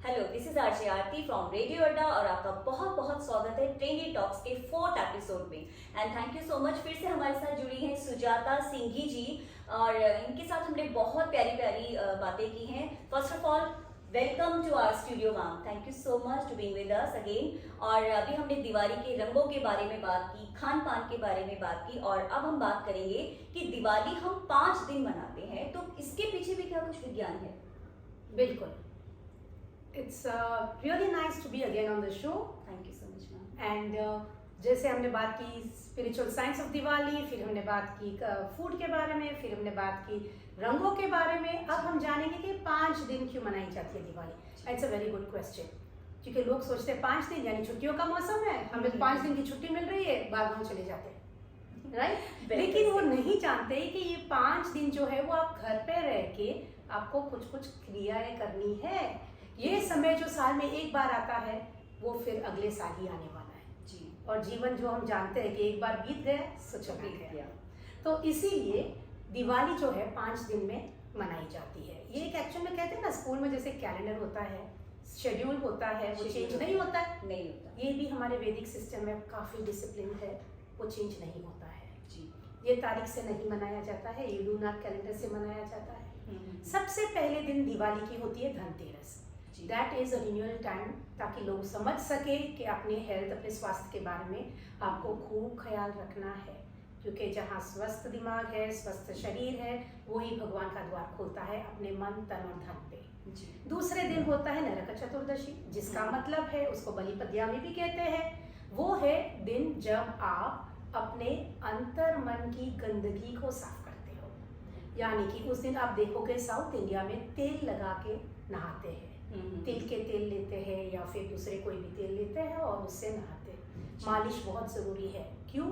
Hello, this is RJ Aarti from radio अड्डा और आपका बहुत बहुत स्वागत है ट्रेंडी टॉक्स के 4th एपिसोड में। And thank you so much, फिर से हमारे साथ जुड़ी हैं सुजाता सिंघी जी और इनके साथ हमने बहुत प्यारी प्यारी बातें की हैं। First of all welcome to our studio ma'am, thank you so much to being with us again. और अभी हमने दिवाली के रंगों के बारे में बात की, खान पान के बारे में बात की और अब हम बात करेंगे कि दिवाली हम 5 दिन मनाते हैं, तो इसके पीछे भी क्या कुछ विज्ञान है? बिल्कुल। It's really nice to be again on the show. Thank you so much ma'am. And जैसे हमने बात की स्पिरिचुअल साइंस ऑफ दिवाली, फिर हमने बात की फूड के बारे में, फिर हमने बात की रंगों के बारे में। अब हम जानेंगे कि 5 दिन क्यों मनाई जाती है Diwali. It's a very good question, क्योंकि लोग सोचते हैं 5 दिन यानी छुट्टियों का मौसम है, हमें 5 दिन की छुट्टी मिल रही है, बाहर गाँव चले जाते हैं, राइट। लेकिन वो नहीं जानते कि ये 5 दिन जो है वो आप घर पे रह के आपको कुछ कुछ क्रियाएं करनी है। ये समय जो साल में एक बार आता है वो फिर अगले साल ही आने वाला है जी। और जीवन जो हम जानते हैं कि एक बार बीत गया सो चला गया, तो इसीलिए दिवाली जो है 5 दिन में मनाई जाती है। ये एक एक्चुअल में कहते हैं ना, स्कूल में जैसे कैलेंडर होता है, शेड्यूल होता है, वो चेंज नहीं होता है। नहीं होता। ये भी हमारे वैदिक सिस्टम में काफ़ी डिसिप्लिन है, वो चेंज नहीं होता है जी। ये तारीख से नहीं मनाया जाता है, ये लूनार कैलेंडर से मनाया जाता है। सबसे पहले दिन दिवाली की होती है Dhanteras. That is a renewal time, ताकि लोग समझ सके कि अपने हेल्थ, अपने स्वास्थ्य के बारे में आपको खूब ख्याल रखना है, क्योंकि जहाँ स्वस्थ दिमाग है, स्वस्थ शरीर है, वही भगवान का द्वार खोलता है अपने मन, तन और धन पे। दूसरे दिन होता है नरक चतुर्दशी, जिसका मतलब है, उसको बलिपद्यामी भी कहते हैं। वो है दिन जब आप अपने अंतर मन की गंदगी को साफ करते हो, यानी कि उस दिन आप देखोगे साउथ इंडिया में तेल लगा के नहाते हैं, तिल के तेल लेते हैं या फिर दूसरे कोई भी तेल लेते हैं और उससे नहाते हैं। मालिश बहुत ज़रूरी है। क्यों?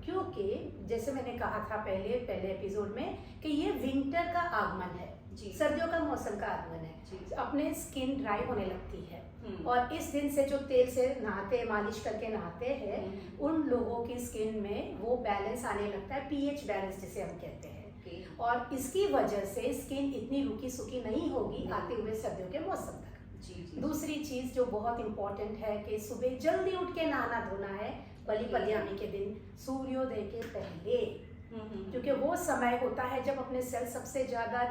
क्योंकि जैसे मैंने कहा था पहले एपिसोड में कि ये विंटर का आगमन है, सर्दियों का मौसम का आगमन है। अपने स्किन ड्राई होने लगती है और इस दिन से जो तेल से नहाते, मालिश करके नहाते हैं, उन लोगों की स्किन में वो बैलेंस आने लगता है, पीएच बैलेंस जिसे हम कहते हैं। और इसकी वजह से स्किन इतनी रुकी सुकी नहीं होगी आते हुए सर्दियों के मौसम तक। दूसरी चीज जो बहुत इंपॉर्टेंट है कि सुबह जल्दी उठ के नहाना धोना है बलिपद्यामी के दिन, सूर्योदय के पहले, क्योंकि वो समय होता है जब अपने सेल सबसे ज्यादा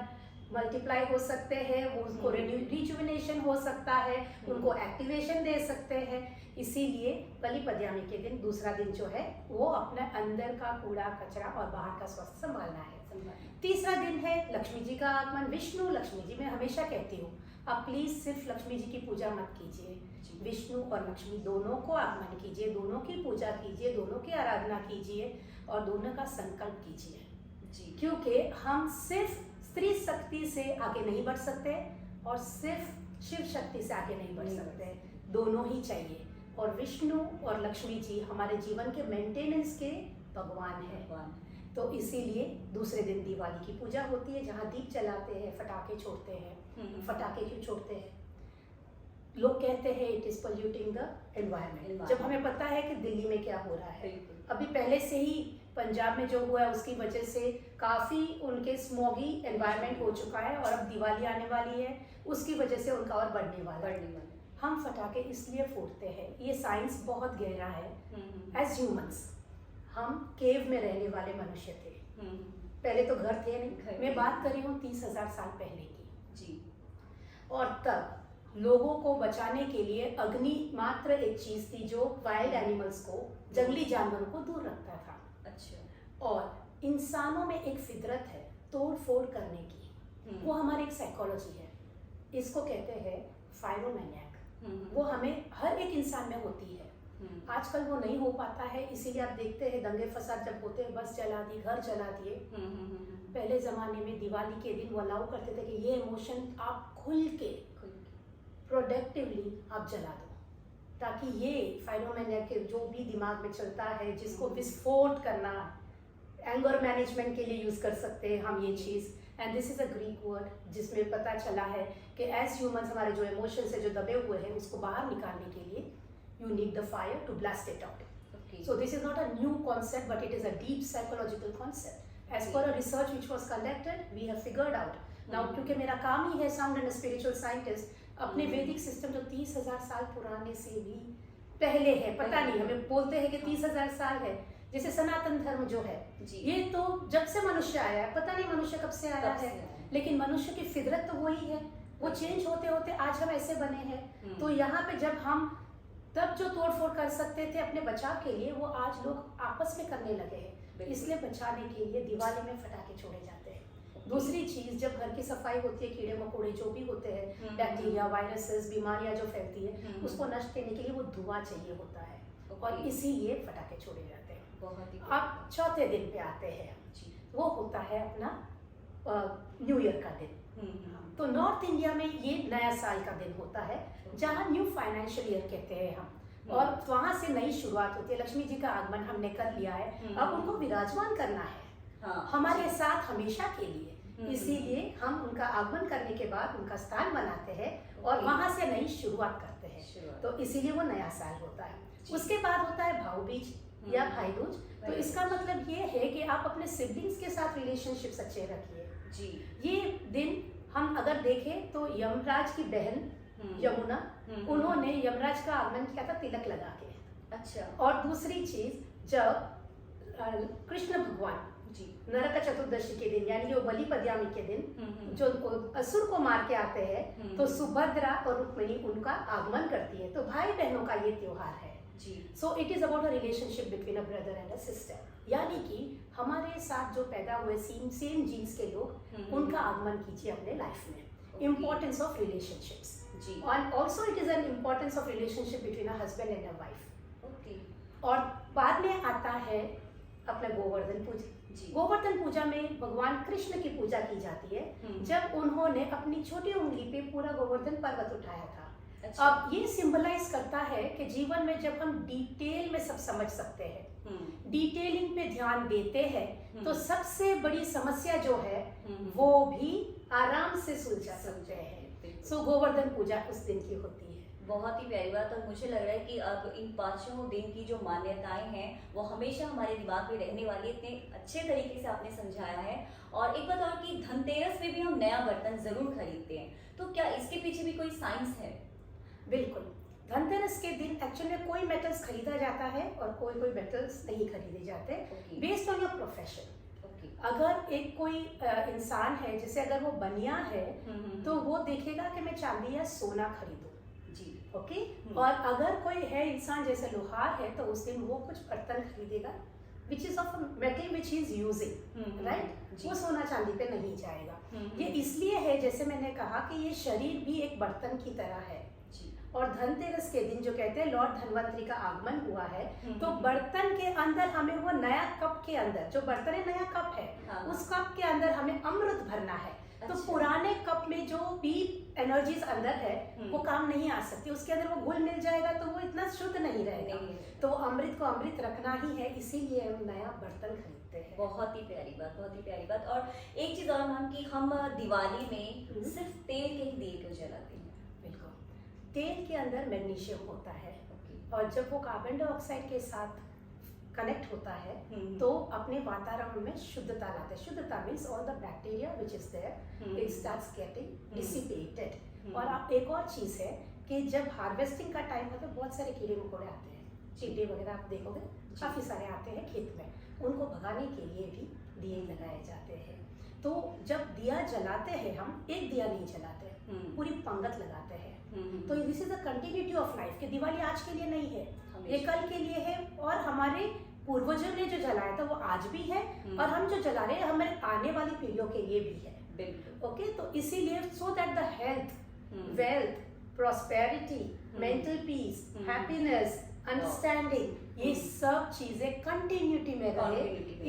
मल्टीप्लाई हो सकते हैं, वो उनको रिजुविनेशन हो सकता है, उनको एक्टिवेशन दे सकते हैं। इसीलिए बलिपद्यामी के दिन, दूसरा दिन जो है, वो अपने अंदर का कूड़ा कचरा और बाहर का स्वास्थ्य संभालना है। तीसरा दिन है लक्ष्मी जी का आगमन। विष्णु लक्ष्मी जी, मैं हमेशा कहती हूँ आप प्लीज सिर्फ लक्ष्मी जी की पूजा मत कीजिए, विष्णु और लक्ष्मी दोनों को आगमन कीजिए, दोनों की पूजा कीजिए, दोनों की आराधना कीजिए और दोनों का संकल्प कीजिए। क्योंकि हम सिर्फ स्त्री शक्ति से आगे नहीं बढ़ सकते और सिर्फ शिव शक्ति से आगे नहीं बढ़ सकते, दोनों ही चाहिए। और विष्णु और लक्ष्मी जी हमारे जीवन के मेंटेनेंस के भगवान है। तो इसीलिए दूसरे दिन दिवाली की पूजा होती है, जहाँ दीप जलाते हैं, फटाके छोड़ते हैं। फटाके क्यों छोड़ते हैं? लोग कहते हैं it is polluting the environment, जब हमें पता है कि दिल्ली में क्या हो रहा है। अभी पहले से ही पंजाब में जो हुआ है उसकी वजह से काफ़ी उनके स्मॉगी एनवायरनमेंट हो चुका है और अब दिवाली आने वाली है, उसकी वजह से उनका और बढ़ने वाला है। हम फटाके इसलिए फोड़ते हैं, ये साइंस बहुत गहरा है। एज ह्यूमंस हम केव में रहने वाले मनुष्य थे, पहले तो घर थे नहीं। मैं बात कर रही हूँ 30,000 साल पहले की। और तब लोगों को बचाने के लिए अग्नि मात्र एक चीज थी जो वाइल्ड एनिमल्स को, जंगली जानवरों को दूर रखता था। अच्छा। और इंसानों में एक फितरत है तोड़ फोड़ करने की, वो हमारी एक साइकोलॉजी है, इसको कहते हैं फायरोमैनियक। वो हमें हर एक इंसान में होती है। आजकल वो नहीं हो पाता है, इसीलिए आप देखते हैं दंगे फसाद जब होते हैं, बस जला दी, घर जला दिए। पहले जमाने में दिवाली के दिन वो अलाउ करते थे कि ये इमोशन आप खुल के प्रोडक्टिवली आप जला दो, ताकि ये फायरोमैनियक के जो भी दिमाग में चलता है, जिसको विस्फोट करना, एंगर मैनेजमेंट के लिए यूज कर सकते हैं हम ये चीज। And this is a Greek word जिसमें पता चला है कि एज ह्यूमंस हमारे जो इमोशंस है, जो दबे हुए हैं, उसको बाहर निकालने के लिए you need the fire to blast it out. So this is not a new concept, but it is a deep psychological concept. As per a research which was conducted, we have figured out. Now, क्योंकि मेरा काम ही है sound and spiritual scientist, अपने वैदिक system जो 30,000 साल पुराने से भी पहले है, पता नहीं, हमें बोलते हैं कि 30,000 साल है, जैसे सनातन धर्म जो है ये तो जब से मनुष्य आया है, पता नहीं मनुष्य कब से आया है, लेकिन मनुष्य की फितरत तो वही है, वो चेंज होते होते आज हम ऐसे बने हैं। तो यहाँ पे जब हम तब जो तोड़फोड़ कर सकते थे अपने बचाव के लिए, वो आज लोग आपस में करने लगे हैं, इसलिए बचाने के लिए दिवाली में फटाके छोड़े जाते हैं। दूसरी चीज, जब घर की सफाई होती है, कीड़े मकोड़े जो भी होते हैं, बैक्टीरिया, वायरसेस, बीमारियां जो फैलती है, उसको नष्ट करने के लिए वो धुआं चाहिए होता है, और इसीलिए फटाके छोड़े जाते हैं। अब चौथे दिन पे आते हैं, वो होता है अपना न्यू ईयर का दिन। तो नॉर्थ इंडिया में ये नया साल का दिन होता है, जहाँ न्यू फाइनेंशियल ईयर कहते हैं हम, और वहाँ से नई शुरुआत होती है। लक्ष्मी जी का आगमन हमने कर लिया है, अब उनको विराजमान करना है हमारे साथ हमेशा के लिए, इसीलिए हम उनका आगमन करने के बाद उनका स्थान बनाते हैं और वहां से नई शुरुआत करते हैं, तो इसीलिए वो नया साल होता है। उसके बाद होता है भाऊ बीज या भाई दूज। तो इसका मतलब ये है कि आप अपने सिबलिंग्स के साथ रिलेशनशिप्स अच्छे रखिए। ये दिन हम अगर देखें तो यमराज की बहन यमुना, उन्होंने यमराज का आगमन किया था तिलक लगा के। अच्छा। और दूसरी चीज, जब कृष्ण भगवान नरक चतुर्दशी के दिन, यानी वो बलि पद्यामी के दिन जो असुर को मार के आते हैं, तो सुभद्रा और रुक्मिणी उनका आगमन करती है, तो भाई बहनों का ये त्योहार है। So it is about a relationship between a brother and a sister, यानी कि हमारे साथ जो पैदा हुए सेम जीन्स के लोग, उनका आगमन कीजिए अपने लाइफ में। Importance of relationships, and also it is an importance of relationship between a husband and a wife। और बाद में आता है अपना गोवर्धन पूजा। गोवर्धन पूजा में भगवान कृष्ण की पूजा की जाती है, जब उन्होंने अपनी छोटी उंगली पे पूरा गोवर्धन पर्वत उठाया था। अच्छा। अब ये सिंबलाइज करता है कि जीवन में जब हम डिटेल में सब समझ सकते हैं, डिटेलिंग पे ध्यान देते हैं, तो सबसे बड़ी समस्या जो है वो भी आराम से सुलझा सकते हैं। सो गोवर्धन पूजा उस दिन की होती है। बहुत ही प्यारी बात, और मुझे लग रहा है कि अब इन 5 दिन की जो मान्यताएं हैं वो हमेशा हमारे दिमाग में रहने वाली है। इतने अच्छे तरीके से आपने समझाया है। और एक बात और कि धनतेरस पे भी हम नया बर्तन जरूर खरीदते हैं, तो क्या इसके पीछे भी कोई साइंस है? बिल्कुल, धनतेरस के दिन एक्चुअली कोई मेटल्स खरीदा जाता है और कोई मेटल्स नहीं खरीदे जाते, बेस्ड ऑन योर प्रोफेशन। अगर एक कोई इंसान है, जैसे अगर वो बनिया है, तो वो देखेगा कि मैं चांदी या सोना खरीदूं। ओके। और अगर कोई है इंसान जैसे लोहार है, तो उस दिन वो कुछ बर्तन खरीदेगा which is of metal which is using, right, वो सोना चांदी पे नहीं जाएगा। ये इसलिए है, जैसे मैंने कहा कि ये शरीर भी एक बर्तन की तरह है। और धनतेरस के दिन जो कहते हैं लॉर्ड धनवंतरी का आगमन हुआ है, तो बर्तन के अंदर हमें वो नया कप के अंदर, जो बर्तन है नया कप है, उस कप के अंदर हमें अमृत भरना है। तो पुराने कप में जो भी एनर्जीज अंदर है वो काम नहीं आ सकती, उसके अंदर वो घुल मिल जाएगा तो वो इतना शुद्ध नहीं रहेगा। तो अमृत को अमृत रखना ही है, इसीलिए हम नया बर्तन खरीदते हैं। बहुत ही प्यारी बात, बहुत ही प्यारी बात। और एक चीज और मैम, कि हम दिवाली में सिर्फ तेल के ही दिए क्यों जलाते हैं? बिल्कुल, तेल के अंदर मैग्नीशियम होता है, और जब वो कार्बन डाइऑक्साइड के साथ कनेक्ट होता है तो अपने वातावरण में शुद्धता लाते हैं। शुद्धता means all the bacteria which is there it starts getting dissipated. और आप एक और चीज़ है कि जब हार्वेस्टिंग का टाइम होता है, बहुत सारे कीड़े मकोड़े आते हैं, चींटी वगैरह आप देखोगे काफ़ी सारे आते हैं खेत में, उनको भगाने के लिए भी दिए लगाए जाते हैं। तो जब दिया जलाते हैं, हम एक दिया नहीं जलाते, पूरी पंगत लगाते हैं। तो this is the continuity of life, कि दिवाली आज के लिए नहीं है, ये कल के लिए है, और हमारे पूर्वजों ने जो जलाया था वो आज भी है, और हम जो जला रहे हैं हमारे आने वाली पीढ़ियों के लिए भी है। बिल्कुल। ओके, तो इसीलिए so that the health, wealth, prosperity, mental peace, happiness, understanding, ये सब चीजें कंटिन्यूटी में रहे,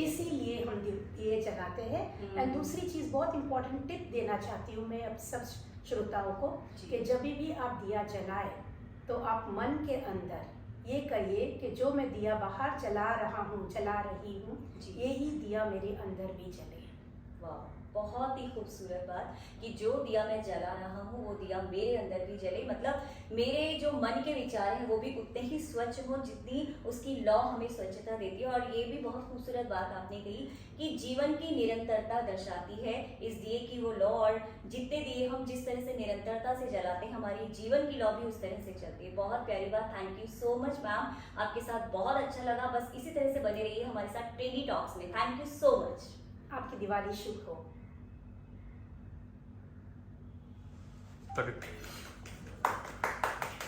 इसीलिए हम ये जलाते हैं। एंड दूसरी चीज बहुत इंपॉर्टेंट टिप देना चाहती हूँ मैं अब सब श्रोताओं को, कि जब भी आप दिया जलाए तो आप मन के अंदर ये कहिए कि जो मैं दिया बाहर जला रहा हूँ, जला रही हूँ, यही दिया मेरे अंदर भी जले। वाह, बहुत ही खूबसूरत बात कि जो दिया मैं जला रहा हूँ वो दिया मेरे अंदर भी जले, मतलब मेरे जो मन के विचार हैं वो भी उतने ही स्वच्छ हो जितनी उसकी लौ हमें स्वच्छता देती है। और ये भी बहुत खूबसूरत बात आपने कही कि जीवन की निरंतरता दर्शाती है इस दिए की वो लौ, और जितने दिए हम जिस तरह से निरंतरता से जलाते हैं हमारी जीवन की लौ भी उस तरह से चलती है। बहुत प्यारी बात, thank you so much ma'am, आपके साथ बहुत अच्छा लगा। बस इसी तरह से बने रहिए हमारे साथ ट्रेंडी टॉक्स में। Thank you so much. आपकी दिवाली शुभ हो। तक